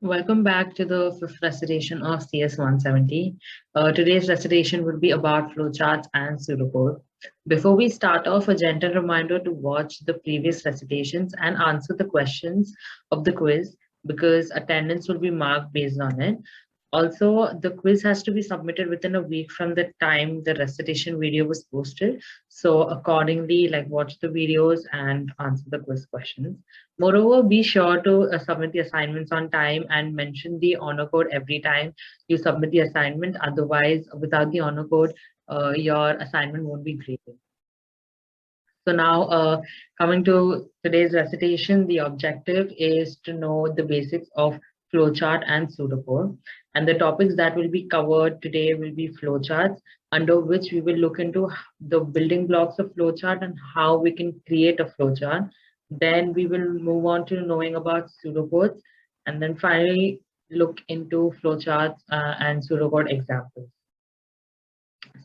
Welcome back to the fifth recitation of CS 170. Today's recitation will be about flowcharts and pseudocode. Before we start off, a gentle reminder to watch the previous recitations and answer the questions of the quiz because attendance will be marked based on it. Also, the quiz has to be submitted within a week from the time the recitation video was posted. So accordingly, like watch the videos and answer the quiz questions. Moreover, be sure to submit the assignments on time and mention the honor code every time you submit the assignment. Otherwise, without the honor code, your assignment won't be graded. So now, coming to today's recitation, the objective is to know the basics of flowchart and pseudocode. And the topics that will be covered today will be flowcharts, under which we will look into the building blocks of flowchart and how we can create a flowchart. Then we will move on to knowing about pseudocodes, and then finally look into flowcharts and pseudocode examples.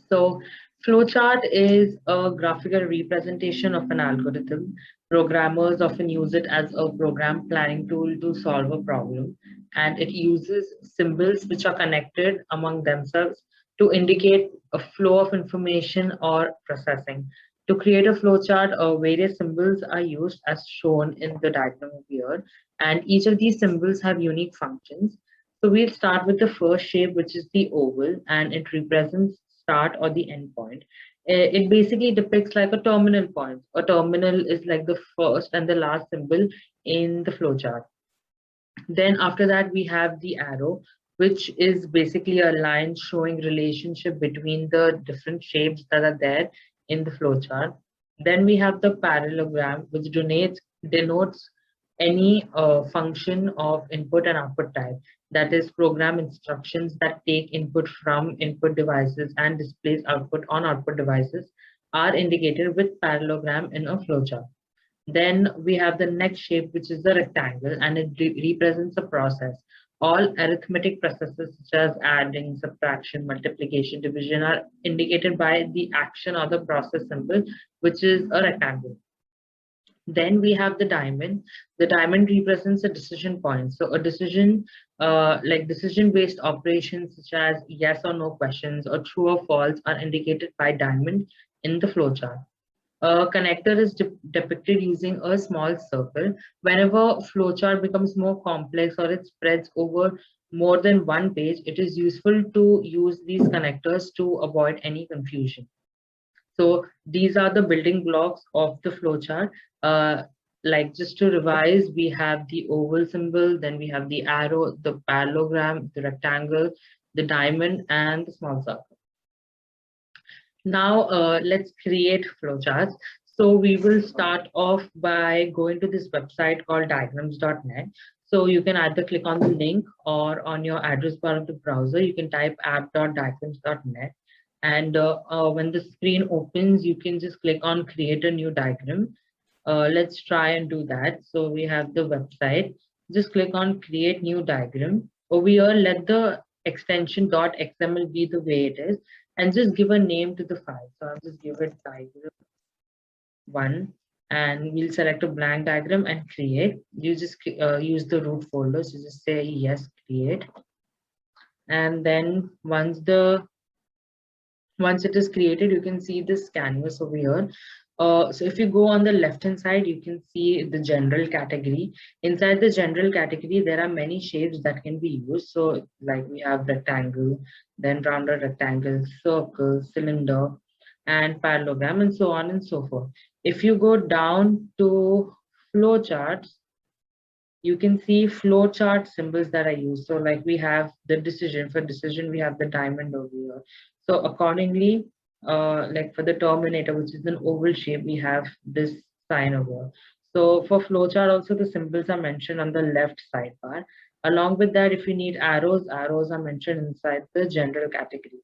So flowchart is a graphical representation of an algorithm. Programmers often use it as a program planning tool to solve a problem, and it uses symbols which are connected among themselves to indicate a flow of information or processing. To create a flowchart, various symbols are used as shown in the diagram here, and each of these symbols have unique functions. So we'll start with the first shape, which is the oval, and it represents start or the end point. It basically depicts like a terminal point. A terminal is like the first and the last symbol in the flowchart. Then after that, we have the arrow, which is basically a line showing relationship between the different shapes that are there in the flowchart. Then we have the parallelogram, which denotes any function of input and output type. That is program instructions that take input from input devices and displays output on output devices are indicated with parallelogram in a flowchart. Then we have the next shape, which is the rectangle, and it represents a process. All arithmetic processes such as adding, subtraction, multiplication, division are indicated by the action or the process symbol, which is a rectangle. Then we have the diamond. The diamond represents a decision point. So a decision, like decision-based operations such as yes or no questions or true or false are indicated by diamond in the flowchart. A connector is depicted using a small circle. Whenever flowchart becomes more complex or it spreads over more than one page, it is useful to use these connectors to avoid any confusion. So these are the building blocks of the flowchart. Uh, like just to revise, we have the oval symbol, then we have the arrow, the parallelogram, the rectangle, the diamond, and the small circle. Now let's create flowcharts. So we will start off by going to this website called diagrams.net. So you can either click on the link or on your address bar of the browser, you can type app.diagrams.net. And when the screen opens, you can just click on create a new diagram. Let's try and do that. So we have the website. Just click on create new diagram. Over here, let the extension .xml be the way it is, and just give a name to the file. So I'll just give it diagram1, and we'll select a blank diagram and create. You just use the root folder. So just say yes, create. And then once it is created, you can see this canvas over here. So if you go on the left hand side, you can see the general category. Inside the general category, there are many shapes that can be used. So like we have rectangle, then rounded rectangle, circle, cylinder, and parallelogram, and so on and so forth. If you go down to flowcharts, you can see flowchart symbols that are used. So like we have the decision, for decision, we have the diamond over here. So accordingly, like for the terminator, which is an oval shape, we have this sign over here. So for flowchart also, the symbols are mentioned on the left sidebar. Along with that, if you need arrows, arrows are mentioned inside the general category.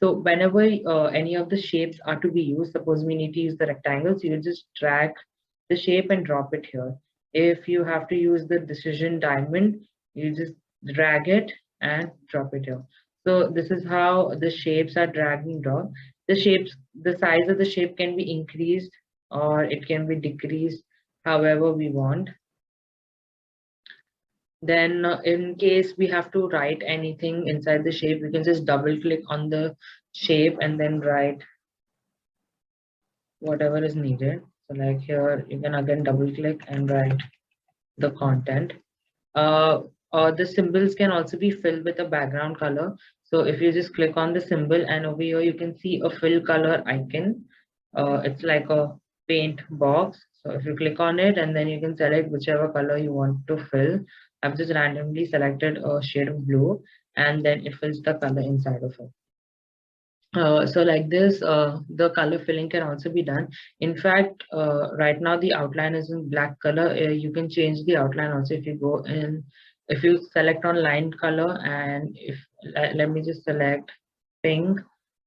So whenever any of the shapes are to be used, suppose we need to use the rectangles, you just drag the shape and drop it here. If you have to use the decision diamond, you just drag it and drop it here. So this is how the shapes are dragged and dropped. The size of the shape can be increased or it can be decreased however we want. Then in case we have to write anything inside the shape, we can just double click on the shape and then write whatever is needed. So like here, you can again double click and write the content. Uh, the symbols can also be filled with a background color. So if you just click on the symbol and over here you can see a fill color icon. It's like a paint box. So if you click on it and then you can select whichever color you want to fill. I've just randomly selected a shade of blue and then it fills the color inside of it. So like this, the color filling can also be done. In fact, right now the outline is in black color. You can change the outline also if you go in, if you select on line color and if, let me just select pink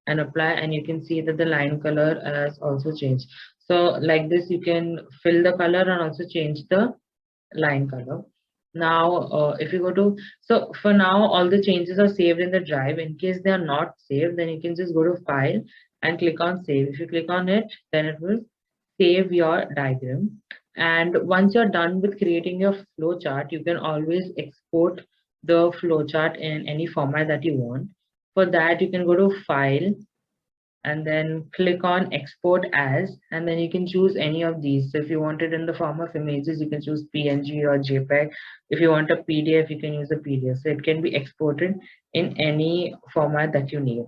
and apply, and you can see that the line color has also changed. So like this, you can fill the color and also change the line color. Now, if you go to, so for now, all the changes are saved in the drive. In case they are not saved, then you can just go to File and click on Save. If you click on it, then it will save your diagram. And once you're done with creating your flowchart, you can always export the flowchart in any format that you want. For that, you can go to File and then click on export as, and then you can choose any of these. So if you want it in the form of images, you can choose PNG or JPEG. If you want a PDF, you can use a PDF. So it can be exported in any format that you need.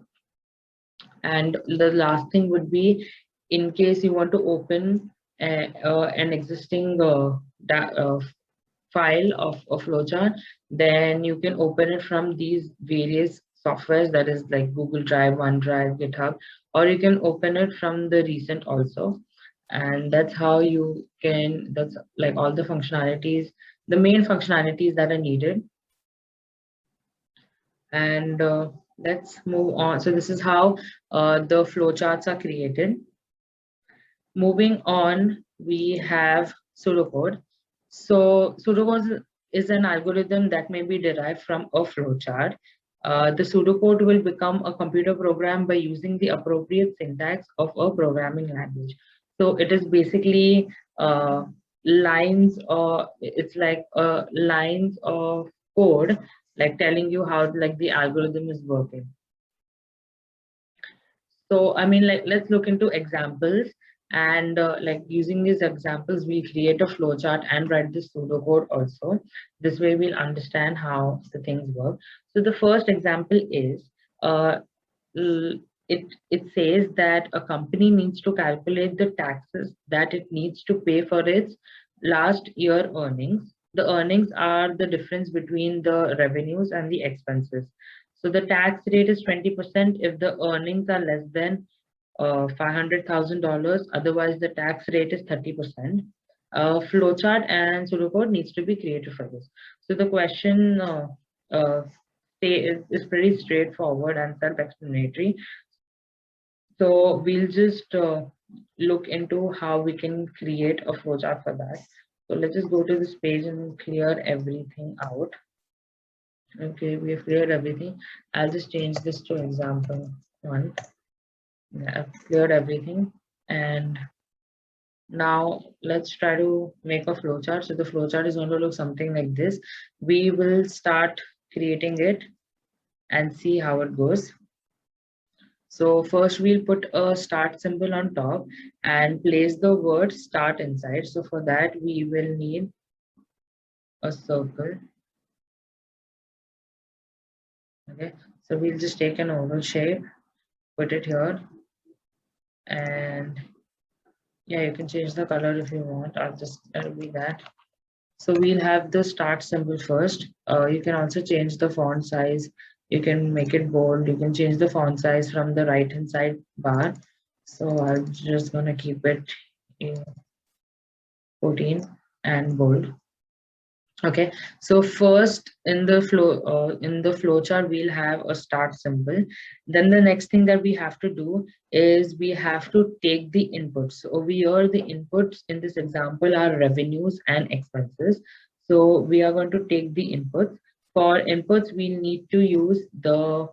And the last thing would be, in case you want to open an existing file of a flowchart, then you can open it from these various softwares, that is like Google Drive, OneDrive, GitHub, or you can open it from the recent also. And that's how you can, that's like all the functionalities, the main functionalities that are needed. And let's move on. So this is how the flowcharts are created. Moving on, we have pseudocode. So pseudocode is an algorithm that may be derived from a flowchart. The pseudocode will become a computer program by using the appropriate syntax of a programming language. So it is basically lines, or it's like lines of code, like telling you how like the algorithm is working. So I mean, like, let's look into examples, and like using these examples, we create a flowchart and write the pseudocode also. This way we'll understand how the things work. So the first example is, uh, it says that a company needs to calculate the taxes that it needs to pay for its last year earnings. The earnings are the difference between the revenues and the expenses. So the tax rate is 20% if the earnings are less than $500,000. Otherwise, the tax rate is 30%. Flowchart and pseudocode needs to be created for this. So the question uh, is pretty straightforward and self-explanatory. So we'll just look into how we can create a flowchart for that. So let's just go to this page and clear everything out. Okay, we have cleared everything. I'll just change this to example 1. Yeah, I've cleared everything. And now let's try to make a flowchart. So the flowchart is going to look something like this. We will start creating it and see how it goes. So first we'll put a start symbol on top and place the word start inside. So for that we will need a circle. Okay, so we'll just take an oval shape, put it here, and yeah, you can change the color if you want. That'll be that. So we'll have the start symbol first. You can also change the font size. You can make it bold. You can change the font size from the right hand side bar. So I'm just gonna keep it in 14 and bold. Okay, so first in the flowchart we'll have a start symbol. Then the next thing that we have to do is we have to take the inputs. So over here the inputs in this example are revenues and expenses. So we are going to take the inputs. For inputs we'll need to use the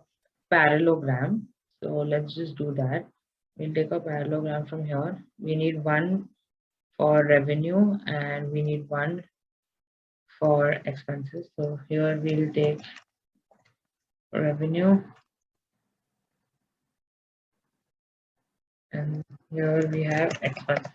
parallelogram. So let's just do that. We'll take a parallelogram from here. We need one for revenue and we need one for expenses. So here we'll take revenue, and here we have expenses.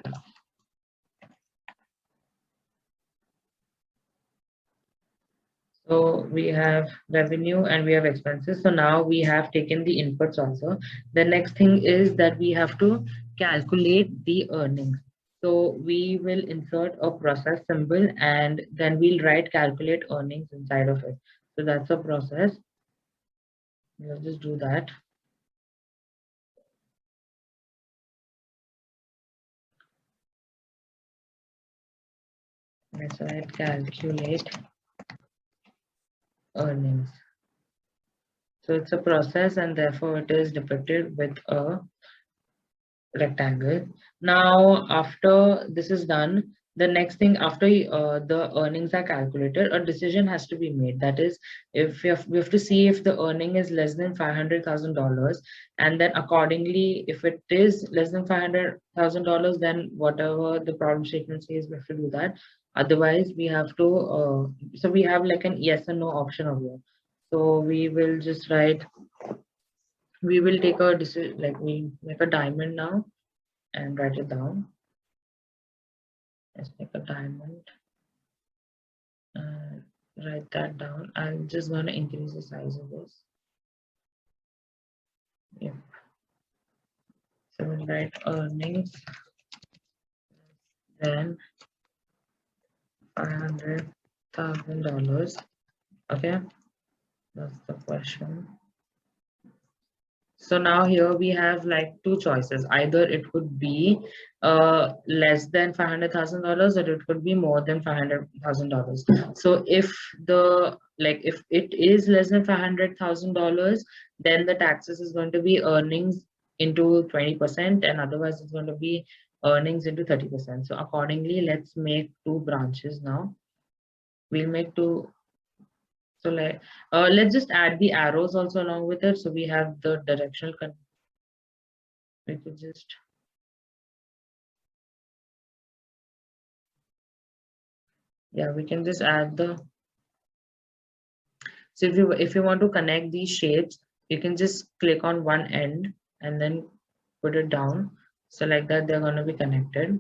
So we have revenue and we have expenses. So now we have taken the inputs also. The next thing is that we have to calculate the earnings. So we will insert a process symbol and then we'll write calculate earnings inside of it. So that's a process. We'll just do that. Let's write calculate earnings. So it's a process and therefore it is depicted with a rectangle. Now, after this is done, the next thing after the earnings are calculated, a decision has to be made. That is, if we have to see if the earning is less than $500,000, and then accordingly, if it is less than $500,000, then whatever the problem statement says, we have to do that. Otherwise, we have to. So we have like an yes and no option over here. So we will just write. We will take a decision, like we make a diamond now and write it down. Let's make a diamond and write that down. I'm just going to increase the size of this. Yep. So we'll write earnings then $500,000. Okay, that's the question. So now here we have like two choices. Either it could be less than $500,000 or it could be more than $500,000. So if if it is less than $500,000, then the taxes is going to be earnings into 20%, and otherwise it's going to be earnings into 30%. So accordingly, let's make two branches now. We'll make two. So let's just add the arrows also along with it. So we have the directional. We could just we can just add the. So if you want to connect these shapes, you can just click on one end and then put it down. So like that, they're going to be connected.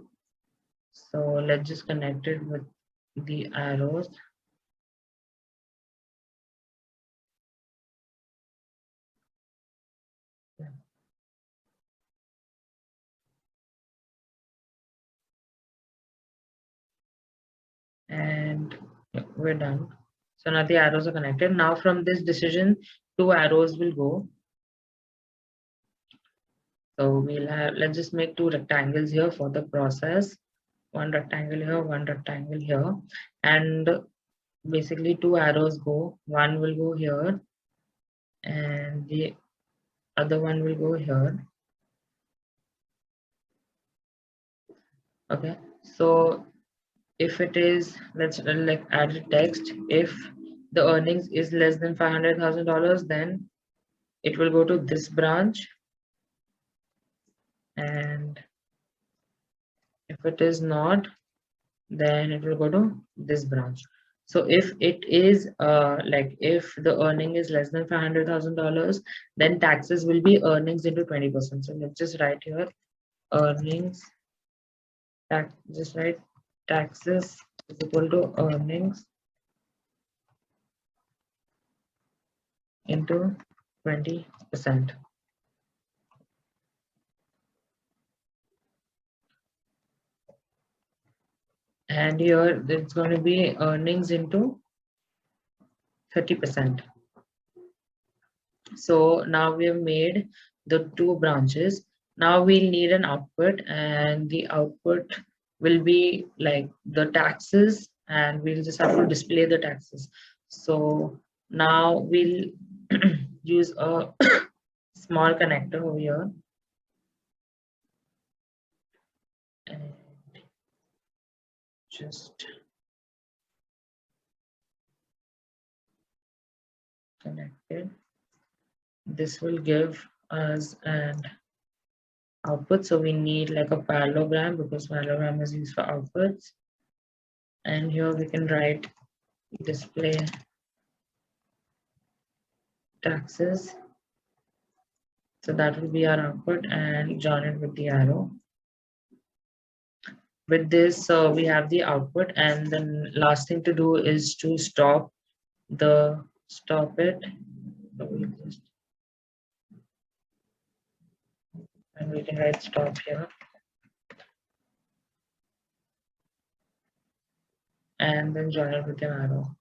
So let's just connect it with the arrows. And we're done. So now the arrows are connected. Now from this decision, two arrows will go. So we'll have, let's just make two rectangles here for the process. One rectangle here, one rectangle here. And basically two arrows go. One will go here and the other one will go here. Okay, so if it is, let's like add a text. If the earnings is less than $500,000, then it will go to this branch, and if it is not, then it will go to this branch. So if it is if the earning is less than $500,000, then taxes will be earnings into 20%. So let's just write here earnings. Just write taxes is equal to earnings into 20%. And here it's going to be earnings into 30%. So now we have made the two branches. Now we'll need an output, and the output will be like the taxes, and we'll just have to display the taxes. So now we'll use a small connector over here and just connect it. This will give us an output. So we need like a parallelogram because parallelogram is used for outputs. And here we can write display taxes. So that will be our output, and join it with the arrow. With this, we have the output, and then last thing to do is to stop it. So we'll just, and we can write stop here, and then join it with an arrow.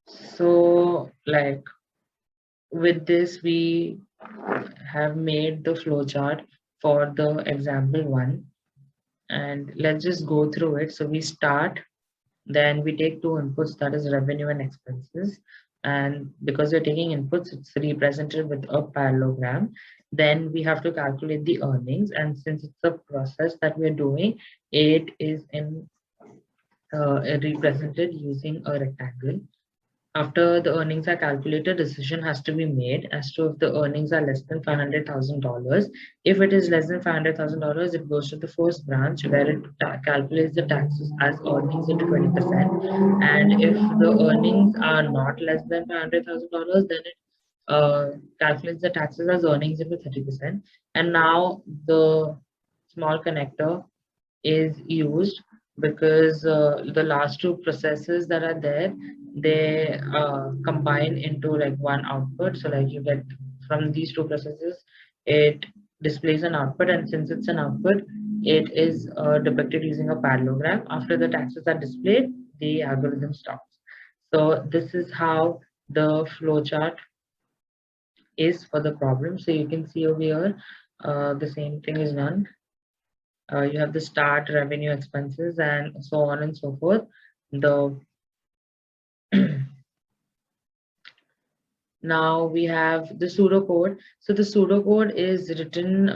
So like with this, we have made the flowchart for the example one, and let's just go through it. So we start, then we take two inputs, that is revenue and expenses, and because we're taking inputs, it's represented with a parallelogram. Then we have to calculate the earnings, and since it's a process that we're doing, it is in represented using a rectangle. After the earnings are calculated, decision has to be made as to if the earnings are less than $500,000. If it is less than $500,000, it goes to the first branch where it calculates the taxes as earnings into 20%. And if the earnings are not less than $500,000, then it calculates the taxes as earnings into 30%. And now the small connector is used because the last two processes that are there, they combine into like one output. So like you get from these two processes, it displays an output, and since it's an output, it is depicted using a parallelogram. After the taxes are displayed, the algorithm stops. So this is how the flowchart is for the problem. So you can see over here, the same thing is done. You have the start, revenue, expenses, and so on and so forth. The Now we have the pseudocode. So the pseudocode is written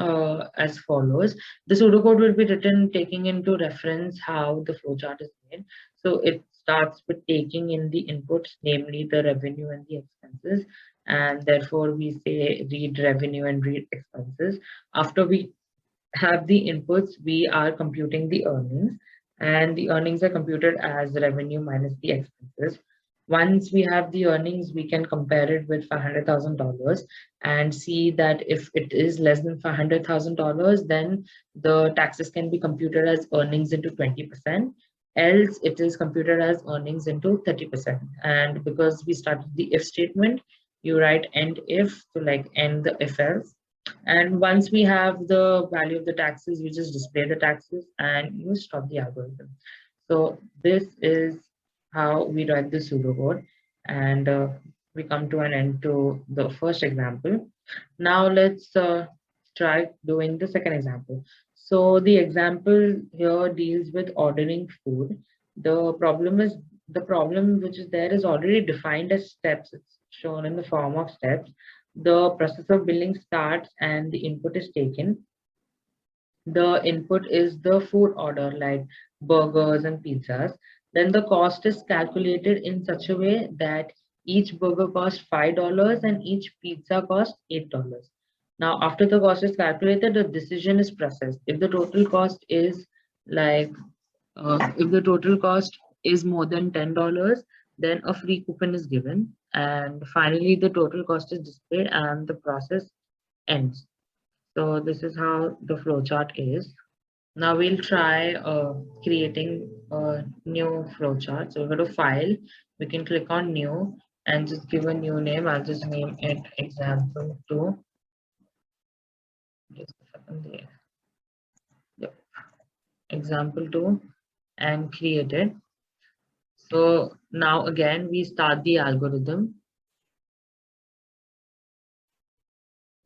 as follows. The pseudocode will be written taking into reference how the flowchart is made. So it starts with taking in the inputs, namely the revenue and the expenses, and therefore we say read revenue and read expenses. After we have the inputs, we are computing the earnings, and the earnings are computed as revenue minus the expenses. Once we have the earnings, we can compare it with $500,000 and see that if it is less than $500,000, then the taxes can be computed as earnings into 20%. Else, it is computed as earnings into 30%. And because we started the if statement, you write end if to like end the if else, and once we have the value of the taxes, you just display the taxes and you stop the algorithm. So this is how we write the pseudocode, and we come to an end to the first example. Now let's try doing the second example. So the example here deals with ordering food. The problem which is there is already defined as steps. It's shown in the form of steps. The process of billing starts and the input is taken. The input is the food order like burgers and pizzas. Then the cost is calculated in such a way that each burger costs $5 and each pizza costs $8. Now, after the cost is calculated, the decision is processed. If the total cost is like if the total cost is more than $10, then a free coupon is given. And finally, the total cost is displayed and the process ends. So this is how the flowchart is. Now we'll try creating a new flowchart. So we go to File, we can click on New and just give a new name. I'll just name it Example 2. Just a second there. Yep. Example 2 and create it. So now again, we start the algorithm.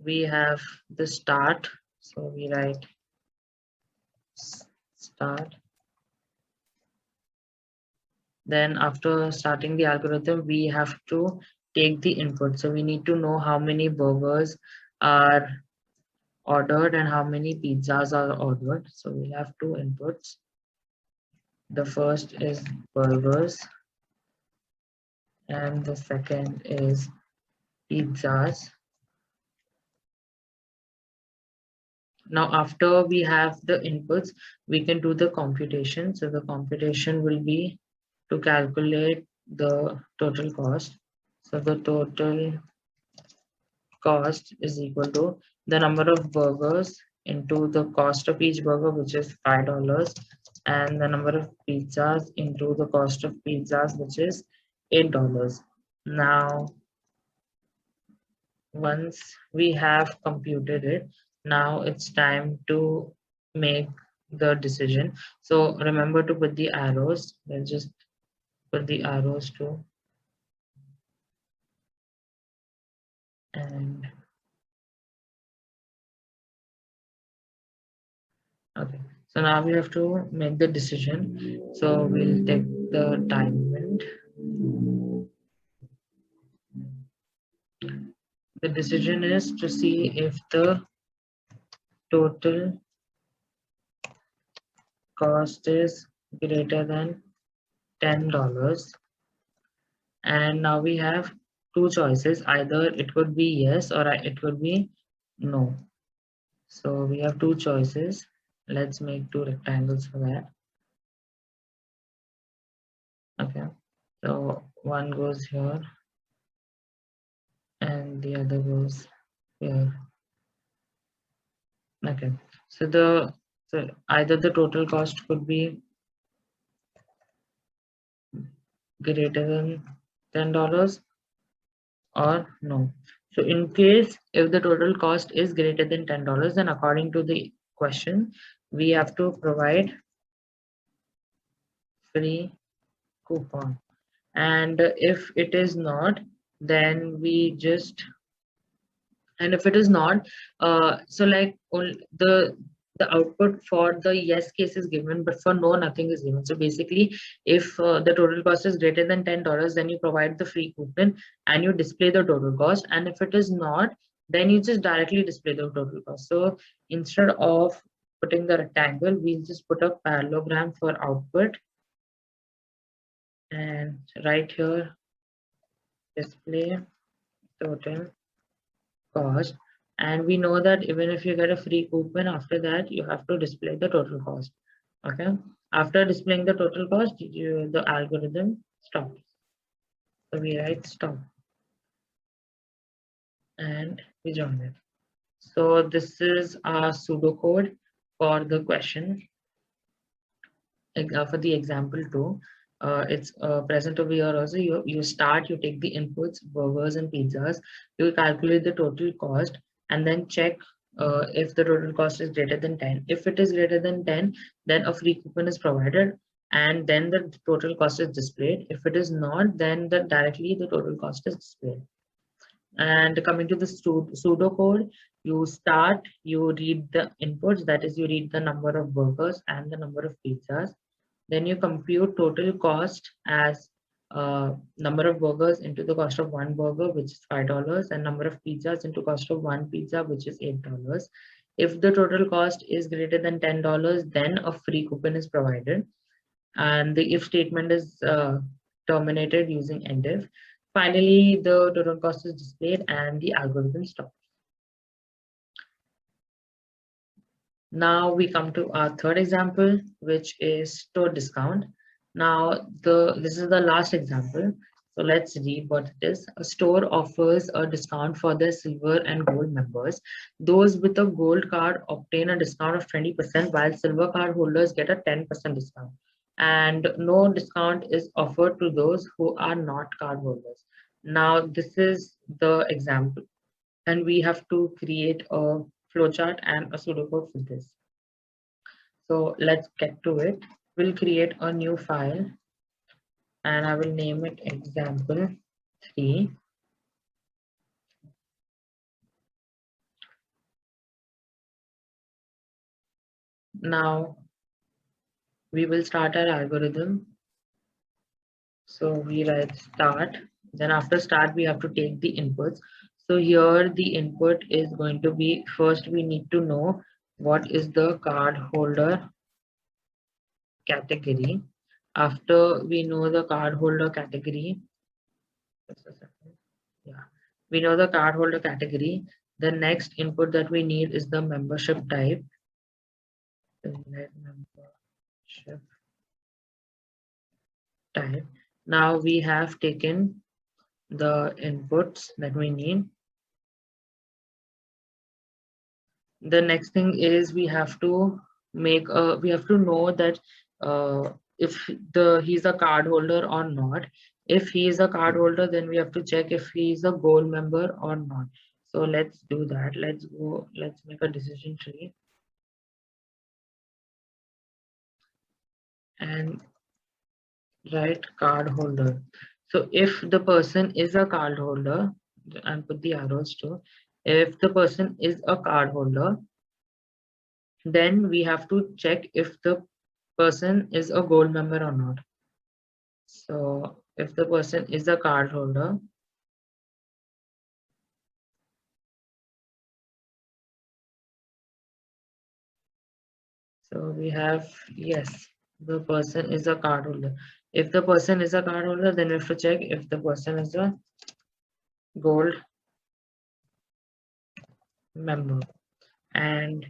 We have the start. So we write start. Then after starting the algorithm, we have to take the input. So we need to know how many burgers are ordered and how many pizzas are ordered. So we have two inputs. The first is burgers and the second is pizzas. Now, after we have the inputs, we can do the computation. So the computation will be to calculate the total cost. So the total cost is equal to the number of burgers into the cost of each burger, which is $5, and the number of pizzas into the cost of pizzas, which is $8. Now, once we have computed it, now it's time to make the decision. So remember to put the arrows. Let's just put the arrows too. And okay, so now we have to make the decision. So we'll take the diamond. The decision is to see if the total cost is greater than $10. And now we have two choices. Either it could be yes or it could be no. So we have two choices. Let's make two rectangles for that. Okay, so one goes here and the other goes here. Okay, so either the total cost could be greater than $10 or no. So in case if the total cost is greater than $10, then according to the question, we have to provide free coupon. And if it is not, then we just, and if it is not, so like the output for the yes case is given, but for no, nothing is given. So basically, if the total cost is greater than $10, then you provide the free coupon and you display the total cost. And if it is not, then you just directly display the total cost. So instead of putting the rectangle, we'll just put a parallelogram for output, and right here display total cost. And we know that even if you get a free coupon, after that you have to display the total cost. Okay, after displaying the total cost, the algorithm stops. So we write stop and we join it. So this is our pseudocode for the question. For the example 2, it's present over here also. You start, you take the inputs, burgers and pizzas, you calculate the total cost, and then check if the total cost is greater than 10. If it is greater than 10, then a free coupon is provided, and then the total cost is displayed. If it is not, then directly the total cost is displayed. And coming to the pseudocode, you start, you read the inputs, that is, you read the number of burgers and the number of pizzas. Then you compute total cost as number of burgers into the cost of one burger, which is $5, and number of pizzas into cost of one pizza, which is $8. If the total cost is greater than $10, then a free coupon is provided, and the if statement is terminated using endif. Finally, the total cost is displayed and the algorithm stops. Now we come to our third example, which is store discount. Now this is the last example. So let's read what it is. A store offers a discount for their silver and gold members. Those with a gold card obtain a discount of 20%, while silver card holders get a 10% discount. And no discount is offered to those who are not card holders. Now this is the example, and we have to create a flowchart and a pseudocode for this. So let's get to it. We'll create a new file and I will name it example 3. Now we will start our algorithm. So we write start, then after start we have to take the inputs. So here the input is going to be, first we need to know what is the card holder category. After we know the card holder category, just a second. Yeah, we know the card holder category, The next input that we need is the membership type. Let membership type. Now we have taken the inputs that we need. The next thing is we have to know that if he's a card holder or not. If he is a card holder, then we have to check if he is a gold member or not. So let's do that. Let's make a decision tree and write card holder. So if the person is a card holder, and put the arrows too, if the person is a card holder, then we have to check if the person is a gold member or not. So if the person is a card holder, so we have, yes, the person is a card holder. If the person is a card holder, then we have to check if the person is a gold member. And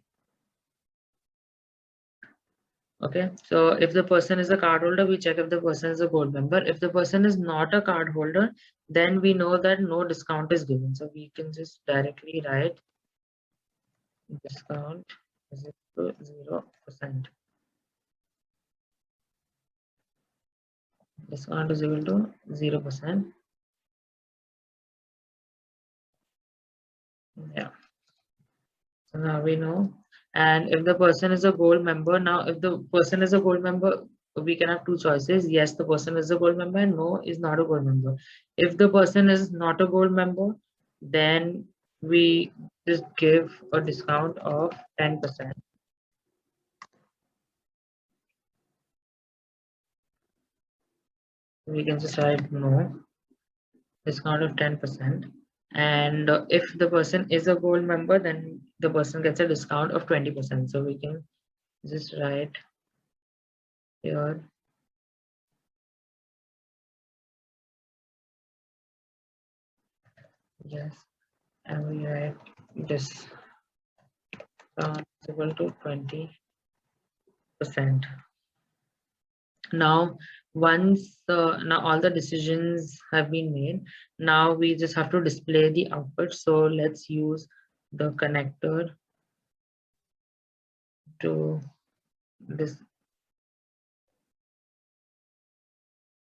okay, so if the person is a card holder, we check if the person is a gold member. If the person is not a card holder, then we know that no discount is given. So we can just directly write discount is equal to 0%. Discount is equal to 0%. Yeah. So now we know. And if the person is a gold member, now if the person is a gold member, we can have two choices. Yes, the person is a gold member, and no, is not a gold member. If the person is not a gold member, then we just give a discount of 10%. We can just write no, discount of 10%. And if the person is a gold member, then the person gets a discount of 20%. So we can just write here yes, and we write this is equal to 20%. Now once now all the decisions have been made, now we just have to display the output. So let's use the connector to this.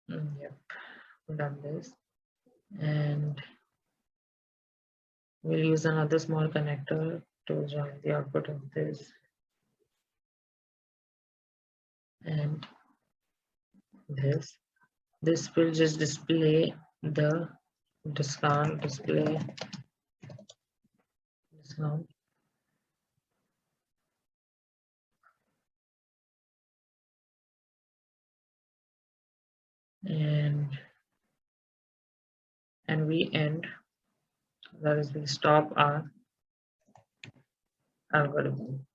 Yep, done this, and we'll use another small connector to join the output of this and this. This will just display the discount, discount. And we end, that is, we stop our algorithm.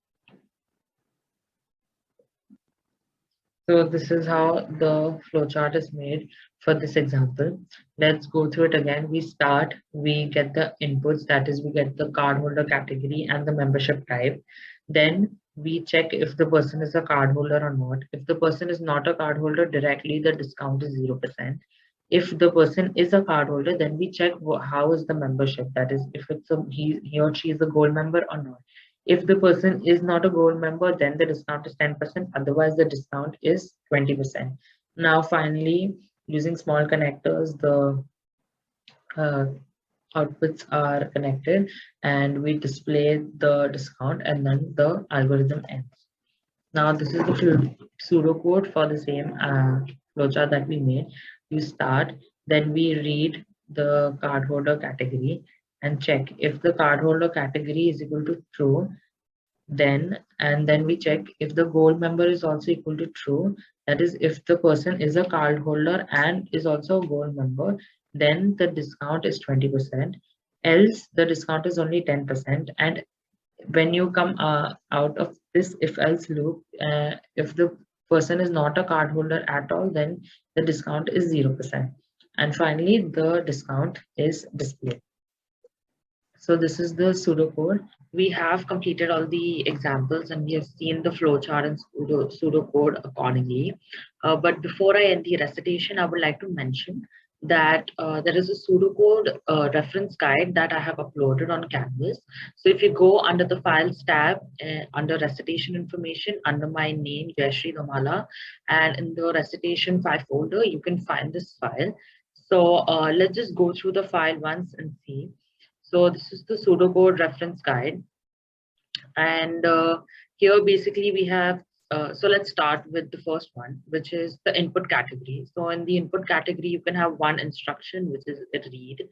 So this is how the flowchart is made for this example. Let's go through it again. We start, we get the inputs, that is, we get the cardholder category and the membership type. Then we check if the person is a cardholder or not. If the person is not a cardholder, directly the discount is 0%. If the person is a cardholder, then we check how is the membership, that is, if it's he or she is a gold member or not. If the person is not a gold member, then the discount is 10%. Otherwise, the discount is 20%. Now, finally, using small connectors, the outputs are connected and we display the discount and then the algorithm ends. Now, this is the pseudocode for the same flowchart that we made. You start, then we read the cardholder category and check if the cardholder category is equal to true, then we check if the gold member is also equal to true, that is, if the person is a card holder and is also a gold member, then the discount is 20%, else the discount is only 10%. And when you come out of this if else loop, if the person is not a card holder at all, then the discount is 0%. And finally the discount is displayed. So this is the pseudocode. We have completed all the examples and we have seen the flowchart and pseudocode accordingly. But before I end the recitation, I would like to mention that there is a pseudocode reference guide that I have uploaded on Canvas. So if you go under the files tab, under recitation information, under my name, Jayashree Damala, and in the recitation 5 folder, you can find this file. So let's just go through the file once and see. So this is the pseudocode reference guide. And here basically we have, so let's start with the first one, which is the input category. So in the input category, you can have one instruction, which is read.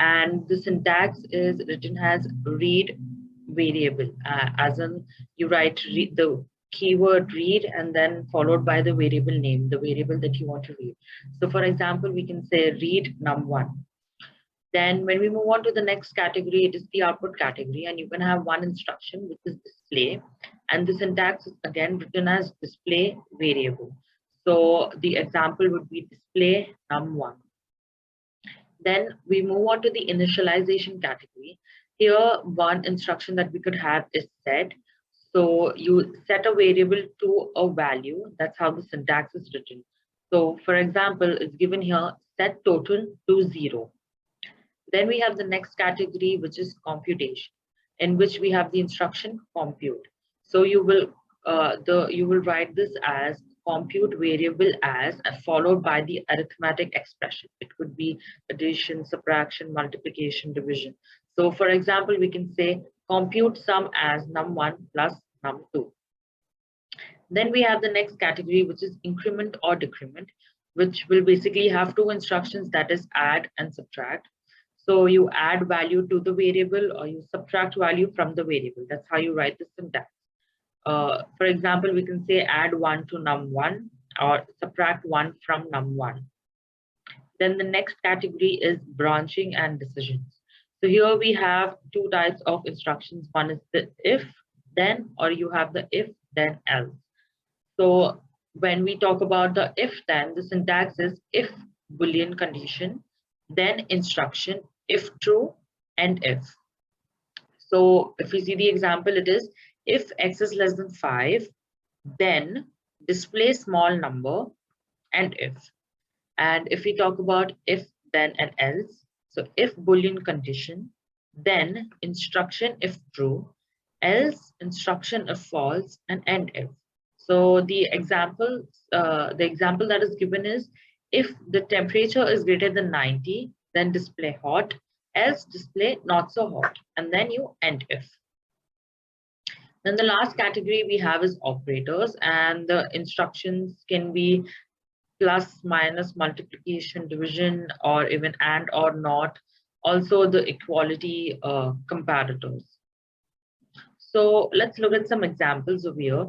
And the syntax is written as read variable, as in you write the keyword read and then followed by the variable name, the variable that you want to read. So for example, we can say read num1. Then when we move on to the next category, it is the output category, and you can have one instruction, which is display. And the syntax is again written as display variable. So the example would be display num1. Then we move on to the initialization category. Here, one instruction that we could have is set. So you set a variable to a value. That's how the syntax is written. So for example, it's given here, set total to 0. Then we have the next category, which is computation, in which we have the instruction compute. So you will write this as compute variable as followed by the arithmetic expression. It could be addition, subtraction, multiplication, division. So for example, we can say compute sum as num1 plus num2. Then we have the next category, which is increment or decrement, which will basically have two instructions, that is add and subtract. So you add value to the variable or you subtract value from the variable. That's how you write the syntax. For example, we can say add 1 to num1 or subtract 1 from num1. Then the next category is branching and decisions. So here we have two types of instructions. One is the if, then, or you have the if, then, else. So when we talk about the if, then, the syntax is if Boolean condition, then instruction, if true, and if. So if we see the example, it is if x is less than 5, then display small number and if. And if we talk about if, then, and else, so if Boolean condition, then instruction if true, else instruction if false, and end if. So the example that is given is if the temperature is greater than 90, then display hot, else display not so hot, and then you end if. Then the last category we have is operators, and the instructions can be plus, minus, multiplication, division, or even and or not. Also the equality comparators. So let's look at some examples over here.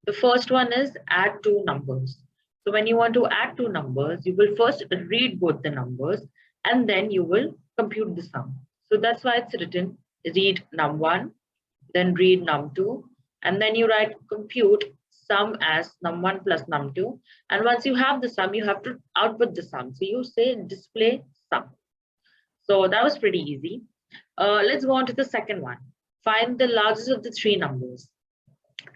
The first one is add two numbers. So when you want to add two numbers, you will first read both the numbers and then you will compute the sum. So that's why it's written read num1, then read num2, and then you write compute sum as num1 plus num2. And once you have the sum, you have to output the sum. So you say display sum. So that was pretty easy. Let's go on to the second one. Find the largest of the three numbers.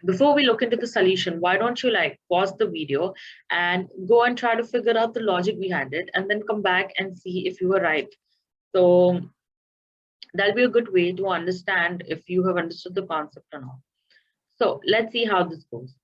Before we look into the solution, why don't you pause the video and go and try to figure out the logic behind it and then come back and see if you were right. So that'll be a good way to understand if you have understood the concept or not. So let's see how this goes.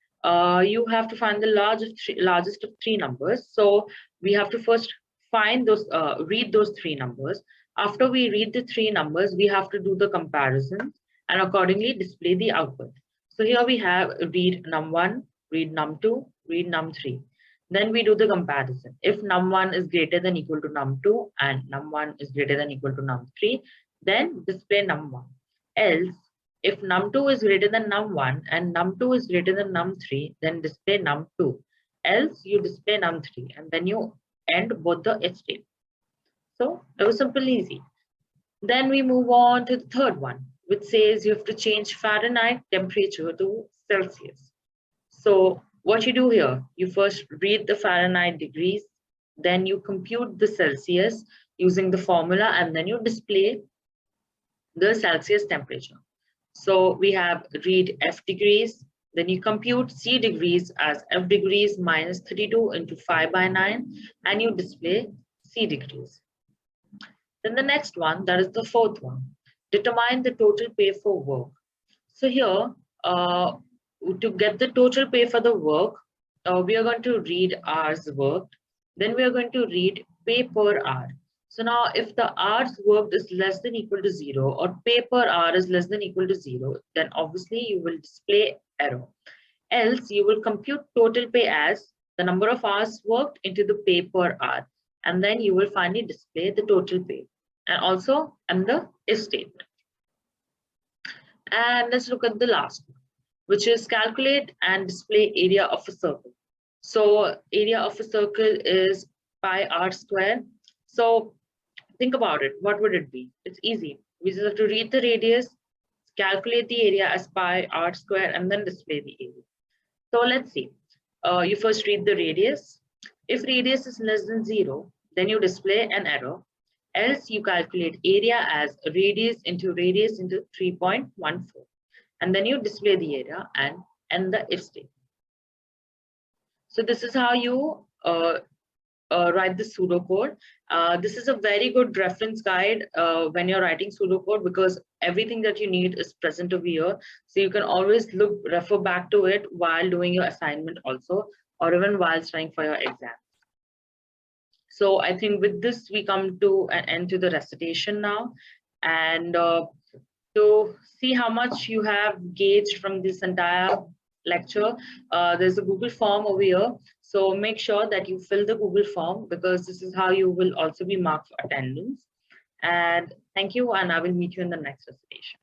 You have to find the largest of three numbers. So we have to first find those, read those three numbers. After we read the three numbers, we have to do the comparisons and accordingly display the output. So here we have read num1, read num2, read num3. Then we do the comparison. If num1 is greater than equal to num2 and num1 is greater than equal to num3, then display num1. Else, if num2 is greater than num1 and num2 is greater than num3, then display num2. Else you display num3 and then you end both the if statement. So it was simple, easy. Then we move on to the third one, which says you have to change Fahrenheit temperature to Celsius. So what you do here, you first read the Fahrenheit degrees, then you compute the Celsius using the formula, and then you display the Celsius temperature. So we have read F degrees, then you compute C degrees as F degrees minus 32 into 5 by 9, and you display C degrees. Then the next one, that is the fourth one, determine the total pay for work. So here, to get the total pay for the work, we are going to read hours worked. Then we are going to read pay per hour. So now if the hours worked is less than equal to 0 or pay per hour is less than equal to 0, then obviously you will display error. Else you will compute total pay as the number of hours worked into the pay per hour. And then you will finally display the total pay. And also and the if statement. And let's look at the last one, which is calculate and display area of a circle. So area of a circle is pi r square. So think about it. What would it be? It's easy. We just have to read the radius, calculate the area as pi r square, and then display the area. So let's see. You first read the radius. If radius is less than 0, then you display an error. Else you calculate area as radius into 3.14. And then you display the area and end the if statement. So this is how you write the pseudocode. This is a very good reference guide when you're writing pseudocode, because everything that you need is present over here. So you can always refer back to it while doing your assignment also, or even while studying for your exam. So I think with this, we come to an end to the recitation now. And to see how much you have gauged from this entire lecture, there's a Google form over here. So make sure that you fill the Google form, because this is how you will also be marked for attendance. And thank you, and I will meet you in the next recitation.